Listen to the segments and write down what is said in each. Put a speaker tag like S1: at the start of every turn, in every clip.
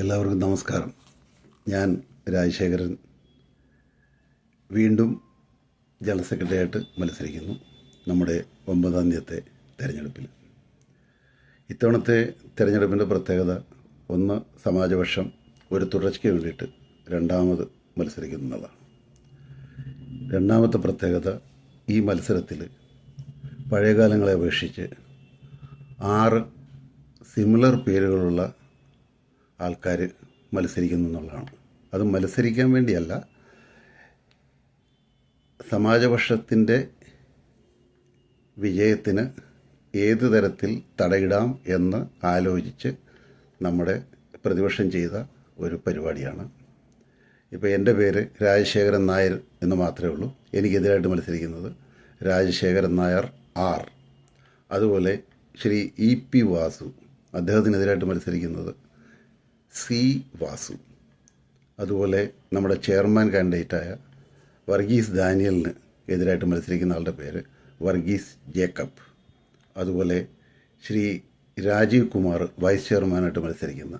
S1: എല്ലാവർക്കും നമസ്കാരം. ഞാൻ രാജശേഖരൻ വീണ്ടും ജനറൽ സെക്രട്ടറിയായിട്ട് മത്സരിക്കുന്നു നമ്മുടെ 9-ാം തീയതിത്തെ തെരഞ്ഞെടുപ്പിൽ. ഇത്തവണത്തെ തെരഞ്ഞെടുപ്പിൻ്റെ പ്രത്യേകത ഒന്ന്, സമാജപക്ഷം ഒരു തുടർച്ചയ്ക്ക് വേണ്ടിയിട്ട് രണ്ടാമത് മത്സരിക്കുന്നു എന്നുള്ളതാണ്. രണ്ടാമത്തെ പ്രത്യേകത, ഈ മത്സരത്തിൽ പഴയകാലങ്ങളെ അപേക്ഷിച്ച് 6 സിമിലർ പേരുകളുള്ള ആൾക്കാർ മത്സരിക്കുന്നു എന്നുള്ളതാണ്. അത് മത്സരിക്കാൻ വേണ്ടിയല്ല, സമാജപക്ഷത്തിൻ്റെ വിജയത്തിന് ഏത് തരത്തിൽ തടയിടാം എന്ന് ആലോചിച്ച് നമ്മുടെ പ്രതിപക്ഷം ചെയ്ത ഒരു പരിപാടിയാണ്. ഇപ്പോൾ എൻ്റെ പേര് രാജശേഖരൻ നായർ എന്ന് മാത്രമേ ഉള്ളൂ. എനിക്കെതിരായിട്ട് മത്സരിക്കുന്നത് രാജശേഖരൻ നായർ ആർ. അതുപോലെ ശ്രീ EP വാസു, അദ്ദേഹത്തിനെതിരായിട്ട് മത്സരിക്കുന്നത് C വാസു. അതുപോലെ നമ്മുടെ ചെയർമാൻ കാൻഡിഡേറ്റായ വർഗീസ് ഡാനിയലിന് എതിരായിട്ട് മത്സരിക്കുന്ന ആളുടെ പേര് വർഗീസ് ജേക്കബ്. അതുപോലെ ശ്രീ രാജീവ് കുമാർ വൈസ് ചെയർമാനായിട്ട് മത്സരിക്കുന്ന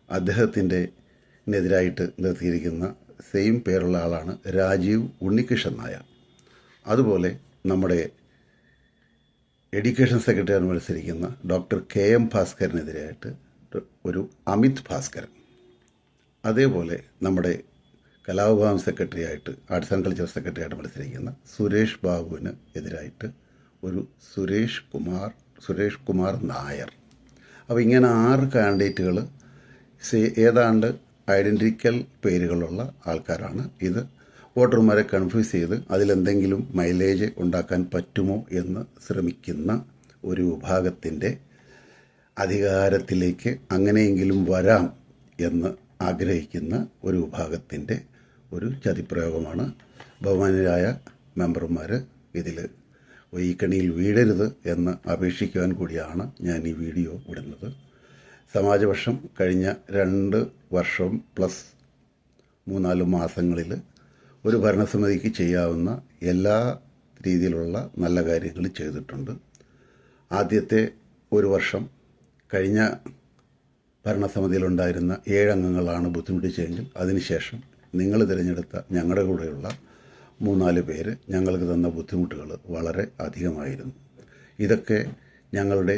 S1: അദ്ദേഹത്തിൻ്റെ എതിരായിട്ട് നിർത്തിയിരിക്കുന്ന സെയിം പേരുള്ള ആളാണ് രാജീവ് ഉണ്ണികൃഷ്ണൻ നായർ. അതുപോലെ നമ്മുടെ എഡ്യൂക്കേഷൻ സെക്രട്ടറിയായിട്ട് മത്സരിക്കുന്ന ഡോക്ടർ KM ഭാസ്കരനെതിരായിട്ട് ഒരു അമിത് ഭാസ്കരൻ. അതേപോലെ നമ്മുടെ കലാവിഭാഗം സെക്രട്ടറിയായിട്ട്, ആർട്സ് ആൻഡ് കൾച്ചർ സെക്രട്ടറിയായിട്ട് മത്സരിക്കുന്ന സുരേഷ് ബാബുവിന് എതിരായിട്ട് ഒരു സുരേഷ് കുമാർ നായർ. അപ്പോൾ ഇങ്ങനെ 6 കാൻഡിഡേറ്റുകൾ ഏതാണ്ട് ഐഡൻറ്റിക്കൽ പേരുകളുള്ള ആൾക്കാരാണ്. ഇത് വോട്ടർമാരെ കൺഫ്യൂസ് ചെയ്ത് അതിലെന്തെങ്കിലും മൈലേജ് ഉണ്ടാക്കാൻ പറ്റുമോ എന്ന് ശ്രമിക്കുന്ന ഒരു വിഭാഗത്തിൻ്റെ അധികാരത്തിലേക്ക് അങ്ങനെയെങ്കിലും വരാം എന്ന് ആഗ്രഹിക്കുന്ന ഒരു വിഭാഗത്തിൻ്റെ ഒരു ചതിപ്രയോഗമാണ്. ബഹുമാനരായ മെമ്പർമാർ ഇതിൽ ഈ കണിയിൽ വീഴരുത് എന്ന് അപേക്ഷിക്കുവാൻ കൂടിയാണ് ഞാൻ ഈ വീഡിയോ ഇടുന്നത്. സമാജപക്ഷം കഴിഞ്ഞ 2 വർഷം പ്ലസ് 3-4 മാസങ്ങളിൽ ഒരു ഭരണസമിതിക്ക് ചെയ്യാവുന്ന എല്ലാ രീതിയിലുള്ള നല്ല കാര്യങ്ങൾ ചെയ്തിട്ടുണ്ട്. ആദ്യത്തെ 1 വർഷം കഴിഞ്ഞ ഭരണസമിതിയിലുണ്ടായിരുന്ന 7 അംഗങ്ങളാണ് ബുദ്ധിമുട്ടിച്ചെങ്കിൽ അതിനുശേഷം നിങ്ങൾ തിരഞ്ഞെടുത്ത ഞങ്ങളുടെ കൂടെയുള്ള 3-4 പേര് ഞങ്ങൾക്ക് തന്ന ബുദ്ധിമുട്ടുകൾ വളരെ അധികമായിരുന്നു. ഇതൊക്കെ ഞങ്ങളുടെ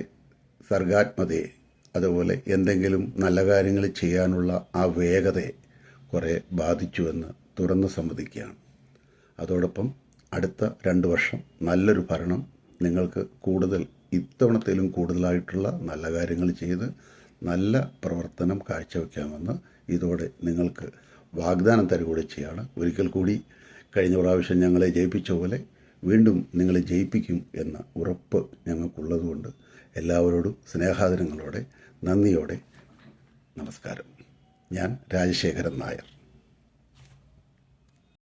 S1: സർഗാത്മകതയെ, അതുപോലെ എന്തെങ്കിലും നല്ല കാര്യങ്ങൾ ചെയ്യാനുള്ള ആ വേഗതയെ കുറേ ബാധിച്ചുവെന്ന് തുറന്ന് സമ്മതിക്കുകയാണ്. അതോടൊപ്പം അടുത്ത 2 വർഷം നല്ലൊരു ഭരണം നിങ്ങൾക്ക് കൂടുതൽ, ഇത്തവണത്തേലും കൂടുതലായിട്ടുള്ള നല്ല കാര്യങ്ങൾ ചെയ്ത് നല്ല പ്രവർത്തനം കാഴ്ചവെക്കാമെന്ന് ഇതോടെ നിങ്ങൾക്ക് വാഗ്ദാനം തരുകൂടി ചെയ്യാണ്. ഒരിക്കൽ കൂടി കഴിഞ്ഞ പ്രാവശ്യം ഞങ്ങളെ ജയിപ്പിച്ച പോലെ വീണ്ടും നിങ്ങളെ ജയിപ്പിക്കും എന്ന ഉറപ്പ് ഞങ്ങൾക്കുള്ളതുകൊണ്ട് എല്ലാവരോടും സ്നേഹാദരങ്ങളോടെ, നന്ദിയോടെ നമസ്കാരം. ഞാൻ രാജശേഖരൻ നായർ.